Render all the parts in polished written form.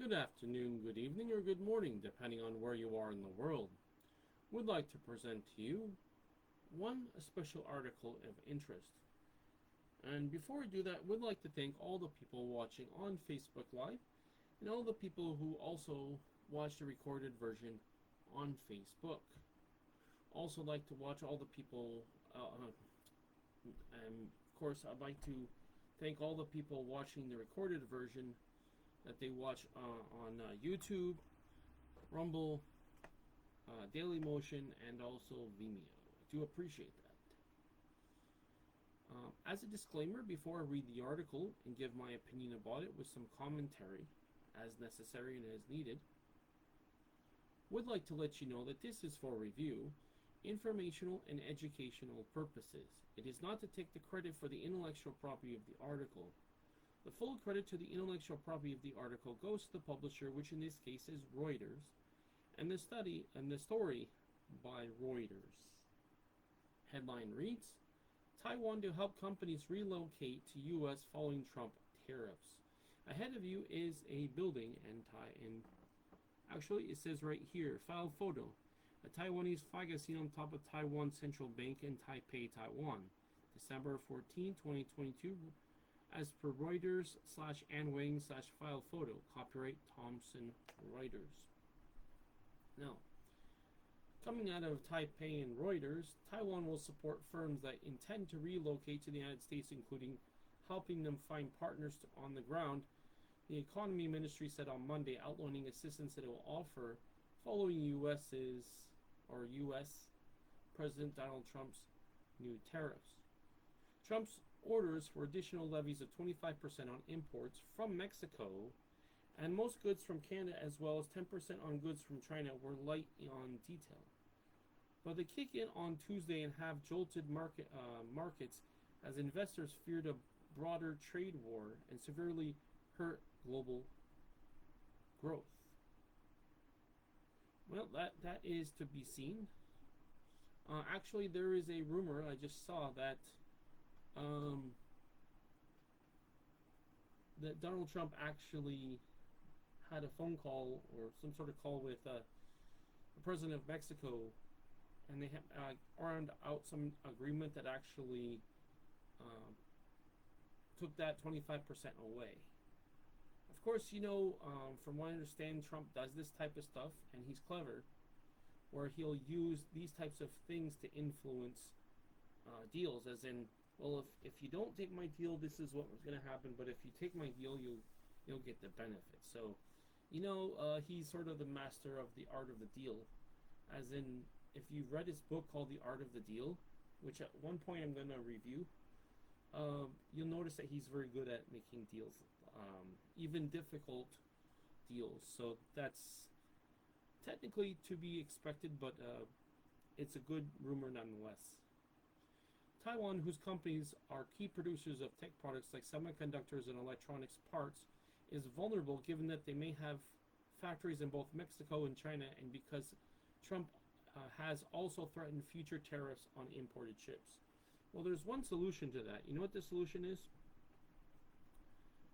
Good afternoon, good evening, or good morning, depending on where you are in the world. Would like to present to you a special article of interest. And before I do that, would like to thank all the people watching on Facebook Live and all the people who also watch the recorded version on Facebook. Also like to watch all the people, and of course I'd like to thank all the people watching the recorded version that they watch on YouTube, Rumble, Dailymotion, and also Vimeo. I do appreciate that. As a disclaimer, before I read the article and give my opinion about it with some commentary, as necessary and as needed, would like to let you know that this is for review, informational and educational purposes. It is not to take the credit for the intellectual property of the article. The full credit to the intellectual property of the article goes to the publisher, which in this case is Reuters, and the story by Reuters. Headline reads, Taiwan to help companies relocate to U.S. following Trump tariffs. Ahead of you is a building, and actually it says right here, file photo. A Taiwanese flag is seen on top of Taiwan Central Bank in Taipei, Taiwan. December 14, 2022, as per Reuters/Anwang/file photo. Copyright Thomson Reuters. Now, coming out of Taipei and Reuters, Taiwan will support firms that intend to relocate to the United States, including helping them find partners on the ground, the Economy Ministry said on Monday, outlining assistance that it will offer following U.S. President Donald Trump's new tariffs. Trump's orders for additional levies of 25% on imports from Mexico and most goods from Canada, as well as 10% on goods from China, were light on detail. But they kick in on Tuesday and have jolted markets as investors feared a broader trade war and severely hurt global growth. Well, that is to be seen. Actually, there is a rumor I just saw that that Donald Trump actually had a phone call or some sort of call with the president of Mexico, and they have ironed out some agreement that actually took that 25% away. Of course, from what I understand, Trump does this type of stuff, and he's clever, where he'll use these types of things to influence deals, as in, well, if you don't take my deal, this is what was going to happen, but if you take my deal, you'll get the benefit. So, he's sort of the master of the art of the deal, as in, if you've read his book called The Art of the Deal, which at one point I'm going to review, you'll notice that he's very good at making deals, even difficult deals. So that's technically to be expected, but it's a good rumor nonetheless. Taiwan, whose companies are key producers of tech products like semiconductors and electronics parts, is vulnerable given that they may have factories in both Mexico and China, and because Trump has also threatened future tariffs on imported chips. Well, there's one solution to that. You know what the solution is?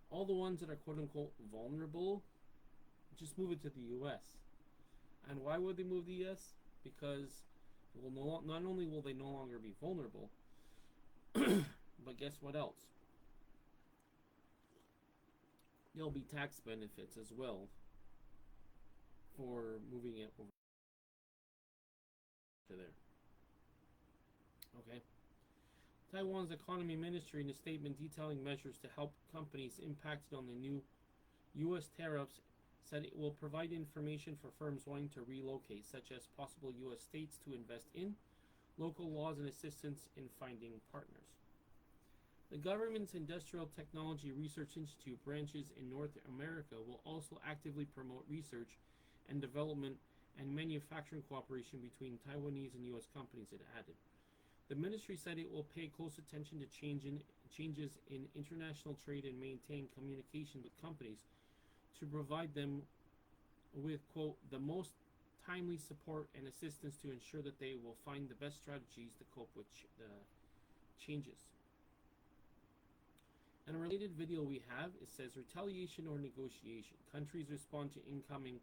All the ones that are quote-unquote vulnerable, just move it to the U.S. And why would they move the U.S.? Because not only will they no longer be vulnerable, but guess what else? There'll be tax benefits as well for moving it over to there. Okay. Taiwan's Economy Ministry, in a statement detailing measures to help companies impacted on the new U.S. tariffs, said it will provide information for firms wanting to relocate, such as possible U.S. states to invest in, local laws, and assistance in finding partners. The government's Industrial Technology Research Institute branches in North America will also actively promote research and development and manufacturing cooperation between Taiwanese and U.S. companies, it added. The ministry said it will pay close attention to changes in international trade and maintain communication with companies to provide them with, quote, the most timely support and assistance to ensure that they will find the best strategies to cope with the changes. And a related video we have, it says retaliation or negotiation. Countries respond to incoming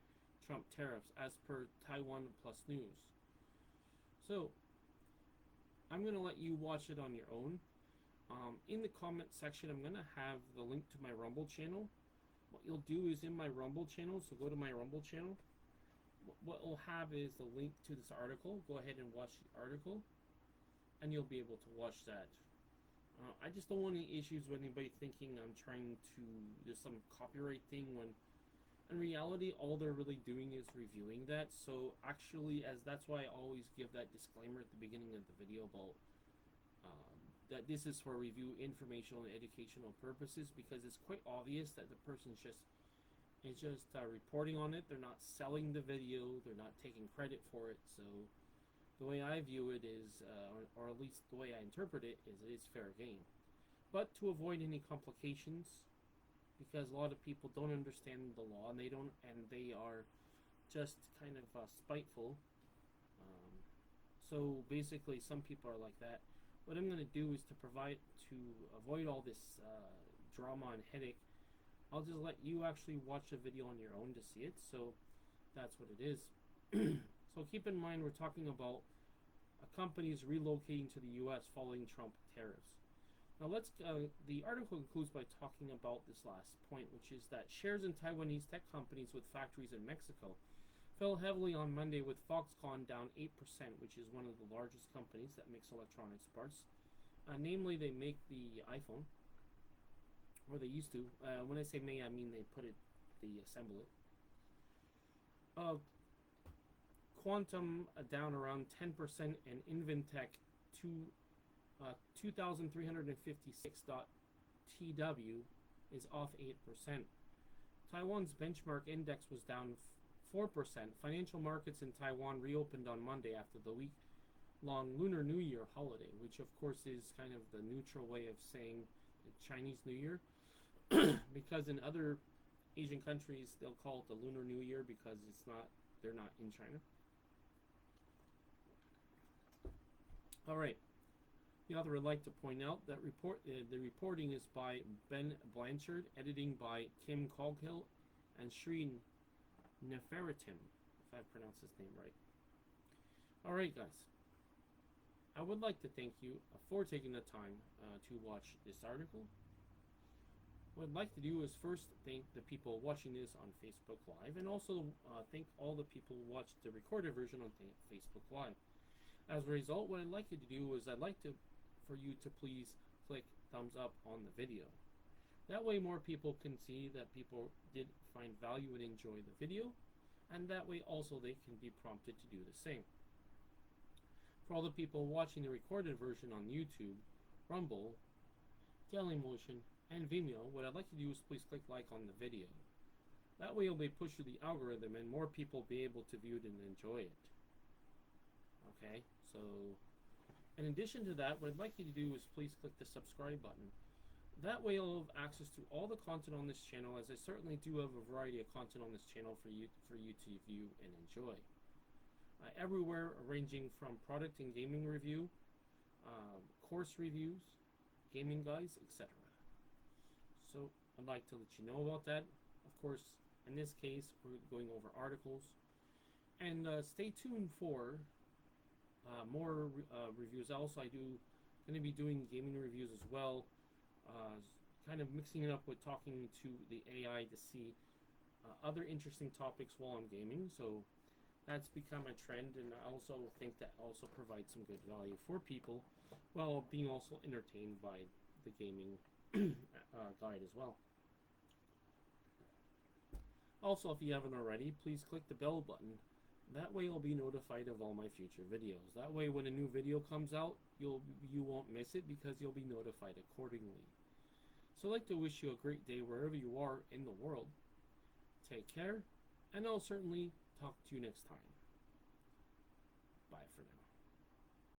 Trump tariffs as per Taiwan Plus News. So, I'm going to let you watch it on your own. In the comment section, I'm going to have the link to my Rumble channel. What you'll do is in my Rumble channel, so go to my Rumble channel. What we'll have is the link to this article. Go ahead and watch the article, and you'll be able to watch that. I just don't want any issues with anybody thinking I'm trying to do some copyright thing when in reality all they're really doing is reviewing that. So actually, as that's why I always give that disclaimer at the beginning of the video about that this is for review, informational, and educational purposes, because it's quite obvious that the person's just reporting on it. They're not selling the video. They're not taking credit for it. So the way I view it is, or at least the way I interpret it, is it is fair game. But to avoid any complications, because a lot of people don't understand the law and they are just kind of spiteful. So basically, some people are like that. What I'm going to do is to avoid all this drama and headache. I'll just let you actually watch the video on your own to see it. So that's what it is. So keep in mind, we're talking about companies relocating to the U.S. following Trump tariffs. Now the article concludes by talking about this last point, which is that shares in Taiwanese tech companies with factories in Mexico fell heavily on Monday, with Foxconn down 8%, which is one of the largest companies that makes electronics parts. Namely, they make the iPhone, or they used to. When I say may, I mean they assemble it. Quantum down around 10%, and Inventec 2,356.TW is off 8%. Taiwan's benchmark index was down 4%. Financial markets in Taiwan reopened on Monday after the week-long Lunar New Year holiday, which of course is kind of the neutral way of saying Chinese New Year, because in other Asian countries they'll call it the Lunar New Year because they're not in China. All right. The author would like to point out that the reporting is by Ben Blanchard, editing by Kim Coghill and Sri Neferitim, if I pronounce his name right. All right, guys. I would like to thank you for taking the time to watch this article. What I'd like to do is first thank the people watching this on Facebook Live, and also thank all the people who watched the recorded version on Facebook Live. As a result, what I'd like you to do is for you to please click thumbs up on the video. That way more people can see that people did find value and enjoy the video, and that way also they can be prompted to do the same. For all the people watching the recorded version on YouTube, Rumble, Dailymotion, and Vimeo, what I'd like to do is please click like on the video. That way you'll be pushed through the algorithm and more people will be able to view it and enjoy it. Okay, so in addition to that, what I'd like you to do is please click the subscribe button. That way you'll have access to all the content on this channel, as I certainly do have a variety of content on this channel for you to view and enjoy. Everywhere, ranging from product and gaming review, course reviews, gaming guides, etc. So I'd like to let you know about that. Of course, in this case, we're going over articles. And stay tuned for more reviews. Also, I do going to be doing gaming reviews as well, kind of mixing it up with talking to the AI to see other interesting topics while I'm gaming. So that's become a trend, and I also think that also provides some good value for people while being also entertained by the gaming guide as well. Also, if you haven't already, please click the bell button. That way you'll be notified of all my future videos. That way when a new video comes out, you won't miss it because you'll be notified accordingly. So I'd like to wish you a great day wherever you are in the world. Take care, and I'll certainly talk to you next time. Bye for now.